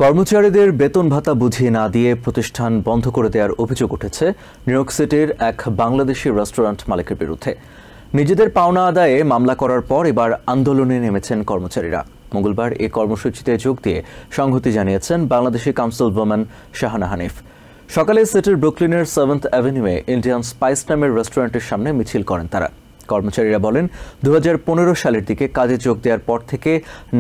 কর্মচারীদের বেতন ভাতা বুঝিয়ে না দিয়ে প্রতিষ্ঠান বন্ধ করে দেওয়ার অভিযোগ উঠেছে নিউ ইয়র্ক সিটির এক বাংলাদেশি রেস্টুরেন্ট মালিকের বিরুদ্ধে। নিজেদের পাওনা আদায়ে মামলা করার পর এবার আন্দোলনে নেমেছেন কর্মচারীরা। মঙ্গলবার এই কর্মসূচিতে যোগ দিয়ে সংহতি জানিয়েছেন বাংলাদেশি কাউন্সিলওম্যান শাহানা হানিফ। সকালে সিটির ব্রুকলিনের 7th অ্যাভিনিউয়ে ইন্ডিয়ান স্পাইস নামের রেস্টুরেন্টের সামনে মিছিল করেন তারা। কর্মচারীরা বলেন, 2015 সালের দিকে কাজে যোগ দেওয়ার পর থেকে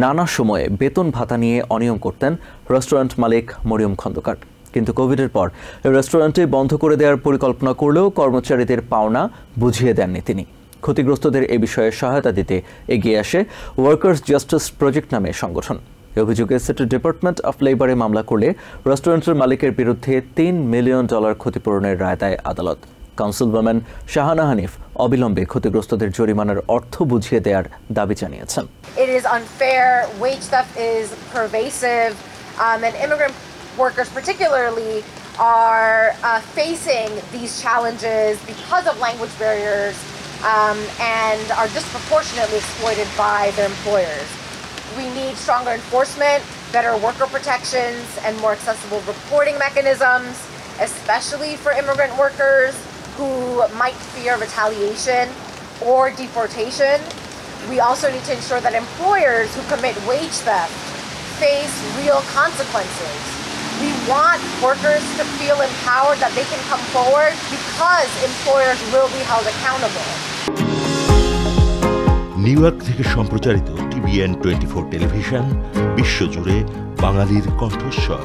নানা সময়ে বেতন ভাতা নিয়ে অনিয়ম করতেন রেস্টুরেন্ট মালিক মরিয়ম খন্দকার। কিন্তু কোভিডের পর রেস্টুরেন্টে বন্ধ করে দেওয়ার পরিকল্পনা করলেও কর্মচারীদের পাওনা বুঝিয়ে দেননি তিনি। ক্ষতিগ্রস্তদের এ বিষয়ে সহায়তা দিতে এগিয়ে আসে ওয়ার্কার্স জাস্টিস প্রজেক্ট নামে সংগঠন। এই অভিযোগে সিটি ডিপার্টমেন্ট অফ লেবারে মামলা করলে রেস্টুরেন্টের মালিকের বিরুদ্ধে $3 মিলিয়ন ক্ষতিপূরণের রায় দেয় আদালত। কাউন্সিলওম্যান শাহানা হানিফ অবিলম্বে ক্ষতিগ্রস্তদের জরিমানার অর্থ বুঝিয়ে দেওয়ার দাবি জানিয়েছেন। It is unfair, wage theft is pervasive, and immigrant workers particularly are facing these challenges because of language barriers and are disproportionately exploited by their employers. We need stronger enforcement, better worker protections, and more accessible reporting mechanisms, especially for immigrant workers who might fear retaliation or deportation. We also need to ensure that employers who commit wage theft face real consequences. We want workers to feel empowered that they can come forward because employers will be held accountable. New York থেকে সম্প্রচারিত TVN 24 television বিশ্বজুড়ে বাঙালির কণ্ঠস্বর।